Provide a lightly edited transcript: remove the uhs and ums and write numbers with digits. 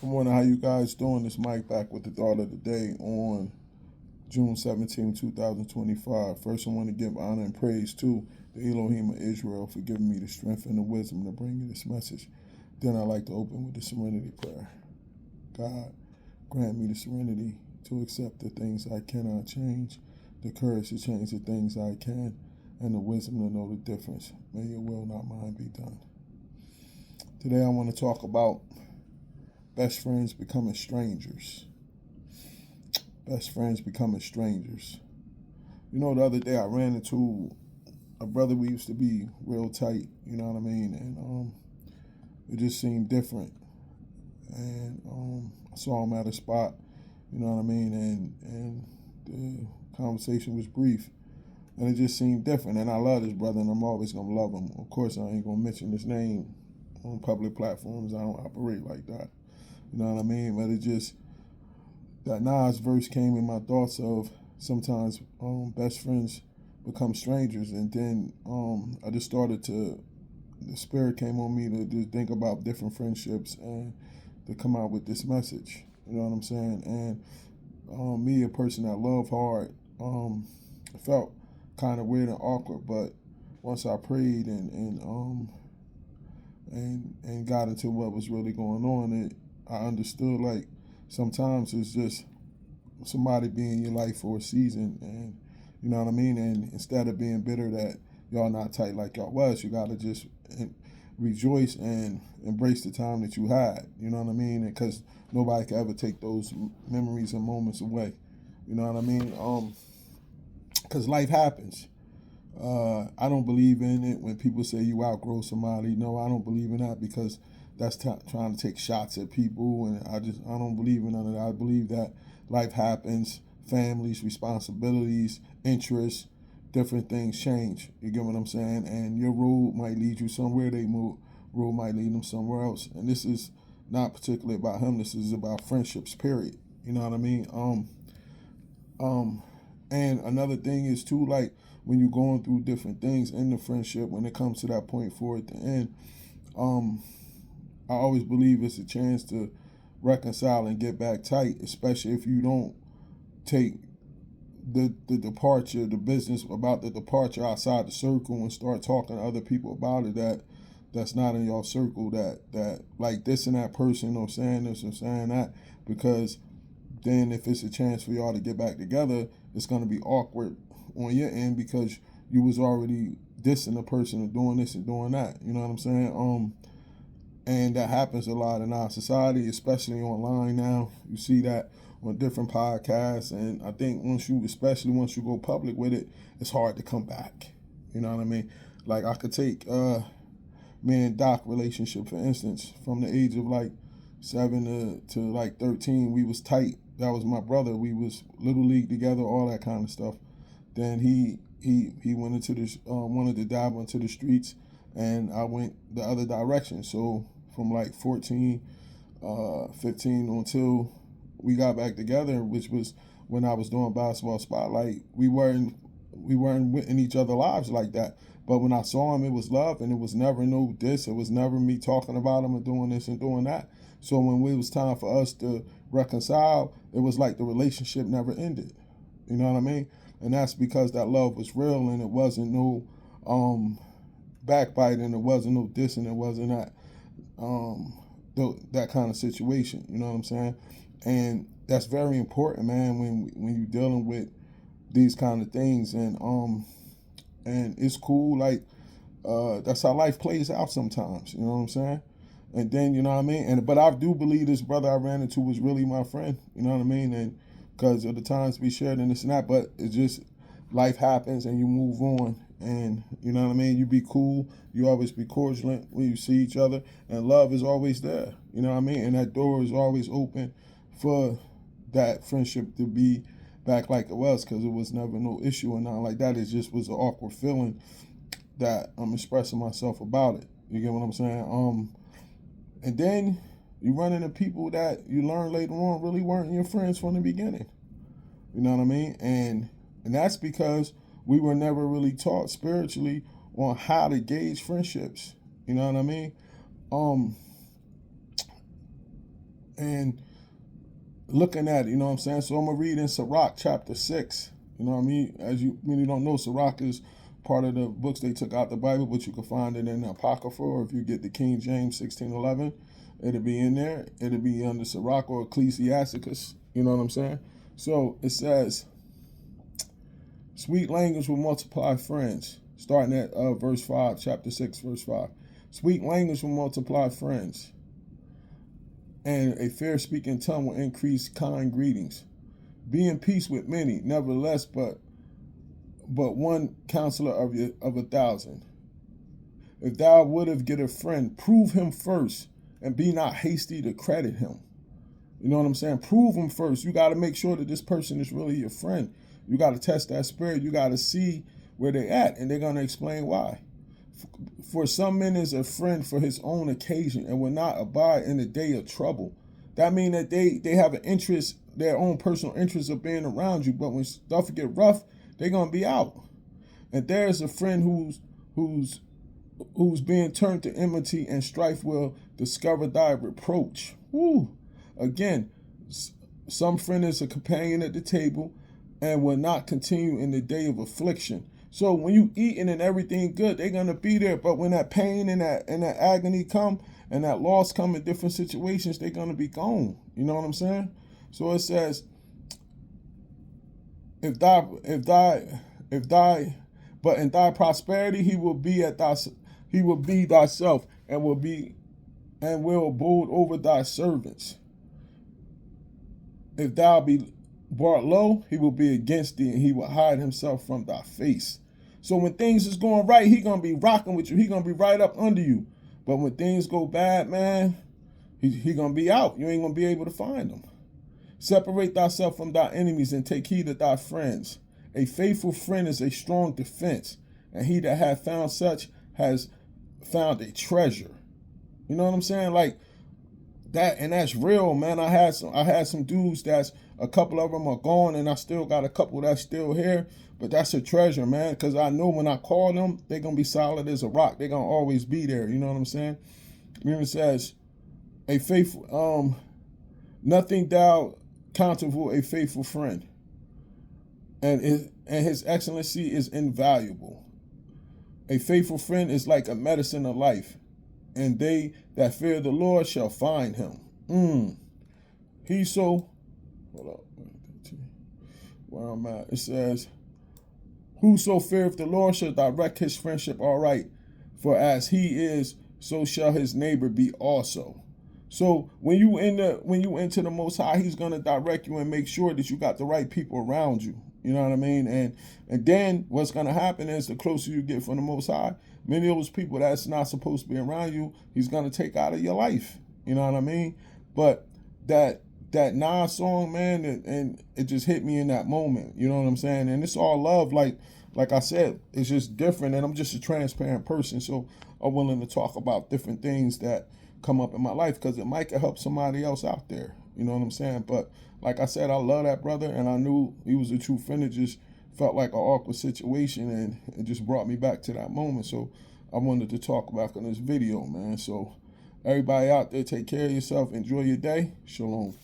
Good morning. How you guys doing? This Mike back with the thought of the day on June 17, 2025. First, I want to give honor and praise to the Elohim of Israel for giving me the strength and the wisdom to bring you this message. Then I like to open with the serenity prayer. God, grant me the serenity to accept the things I cannot change, the courage to change the things I can, and the wisdom to know the difference. May your will, not mine, be done. Today, I want to talk about best friends becoming strangers. Best friends becoming strangers. You know, the other day I ran into a brother we used to be real tight, you know what I mean? And it just seemed different. And I saw him at a spot, you know what I mean? And the conversation was brief. And it just seemed different. And I love this brother and I'm always going to love him. Of course, I ain't going to mention his name on public platforms. I don't operate like that. You know what I mean? But it just, that Nas verse came in my thoughts of sometimes best friends become strangers. And then I just started to, the spirit came on me to just think about different friendships and to come out with this message. You know what I'm saying? And me, a person that love hard, it felt kind of weird and awkward. But once I prayed and got into what was really going on, I understood like sometimes it's just somebody be in your life for a season, and you know what I mean. And instead of being bitter that y'all not tight like y'all was, you gotta just rejoice and embrace the time that you had. You know what I mean? Because nobody can ever take those memories and moments away. You know what I mean? Because life happens. I don't believe in it when people say you outgrow somebody. No, I don't believe in that because that's trying to take shots at people, and I don't believe in none of that. I believe that life happens, families, responsibilities, interests, different things change. You get what I'm saying? And your road might lead you somewhere. Road might lead them somewhere else. And this is not particularly about him. This is about friendships. Period. You know what I mean? And another thing is too, like when you're going through different things in the friendship, when it comes to that point for at the end, I always believe it's a chance to reconcile and get back tight, especially if you don't take the departure, the business about the departure outside the circle and start talking to other people about it that's not in your circle, that like this and that person or saying this or saying that, because then if it's a chance for y'all to get back together, it's going to be awkward on your end because you was already dissing the person and doing this and doing that. You know what I'm saying? And that happens a lot in our society, especially online now. You see that on different podcasts, and I think especially once you go public with it, it's hard to come back. You know what I mean? Like I could take me and Doc relationship, for instance, from the age of like 7 to like 13, we was tight. That was my brother. We was little league together, all that kind of stuff. Then he went into this, wanted to dive into the streets, and I went the other direction. So from like 14, 15 until we got back together, which was when I was doing Basketball Spotlight, we weren't in each other's lives like that. But when I saw him, it was love, and it was never no diss. It was never me talking about him and doing this and doing that. So when it was time for us to reconcile, it was like the relationship never ended. You know what I mean? And that's because that love was real, and it wasn't no backbiting, it wasn't no dissing, it wasn't um, that kind of situation. You know what I'm saying? And that's very important, man, when you're dealing with these kind of things. And it's cool, like that's how life plays out sometimes. You know what I'm saying? And then you know what I mean. But I do believe this brother I ran into was really my friend. You know what I mean? And because of the times we shared and this and that. But it's just life happens and you move on. And you know what I mean? You be cool. You always be cordial when you see each other. And love is always there. You know what I mean? And that door is always open for that friendship to be back like it was, because it was never no issue or nothing like that. It just was an awkward feeling that I'm expressing myself about it. You get what I'm saying? And then you run into people that you learn later on really weren't your friends from the beginning. You know what I mean? And that's because we were never really taught spiritually on how to gauge friendships. You know what I mean? and looking at it, you know what I'm saying? So I'm going to read in Sirach chapter 6. You know what I mean? As you really don't know, Sirach is part of the books they took out the Bible, but you can find it in the Apocrypha, or if you get the King James 1611, it'll be in there. It'll be under Sirach or Ecclesiasticus. You know what I'm saying? So it says, sweet language will multiply friends. Starting at verse 5, chapter 6, verse 5. Sweet language will multiply friends, and a fair-speaking tongue will increase kind greetings. Be in peace with many, nevertheless, but one counselor of 1,000. If thou wouldst get a friend, prove him first, and be not hasty to credit him. You know what I'm saying? Prove him first. You got to make sure that this person is really your friend. You got to test that spirit. You got to see where they're at, and they're going to explain why. For some men is a friend for his own occasion, and will not abide in the day of trouble. That means that they have an interest, their own personal interest of being around you, but when stuff get rough, they're going to be out. And there's a friend who's being turned to enmity, and strife will discover thy reproach. Woo. Again, some friend is a companion at the table, and will not continue in the day of affliction. So when you eating and everything good, they're gonna be there. But when that pain and that agony come, and that loss come in different situations, they're gonna be gone. You know what I'm saying? So it says, but in thy prosperity he will be thyself, and will abode over thy servants. If thou be brought low, he will be against thee, and he will hide himself from thy face. So when things is going right, he gonna be rocking with you. He gonna be right up under you. But when things go bad, man, he gonna be out. You ain't gonna be able to find him. Separate thyself from thy enemies, and take heed of thy friends. A faithful friend is a strong defense, and he that hath found such has found a treasure. You know what I'm saying? Like that, and that's real, man. I had some dudes that's, a couple of them are gone, and I still got a couple that's still here. But that's a treasure, man, because I know when I call them, they're going to be solid as a rock. They're going to always be there. You know what I'm saying? It says, a faithful, nothing thou countable a faithful friend, and his excellency is invaluable. A faithful friend is like a medicine of life, and they that fear the Lord shall find him. Hold up, where I'm at. It says, whoso feareth the Lord shall direct his friendship aright, for as he is, so shall his neighbor be also. So when you enter the Most High, he's gonna direct you and make sure that you got the right people around you. You know what I mean? And then what's gonna happen is, the closer you get from the Most High, many of those people that's not supposed to be around you, he's gonna take out of your life. You know what I mean? But that Nas song, man, and it just hit me in that moment. You know what I'm saying? And it's all love. Like I said, it's just different, and I'm just a transparent person, so I'm willing to talk about different things that come up in my life, because it might help somebody else out there. You know what I'm saying? But like I said, I love that brother, and I knew he was a true friend. It just felt like an awkward situation, and it just brought me back to that moment. So I wanted to talk about in this video, man. So everybody out there, take care of yourself. Enjoy your day. Shalom.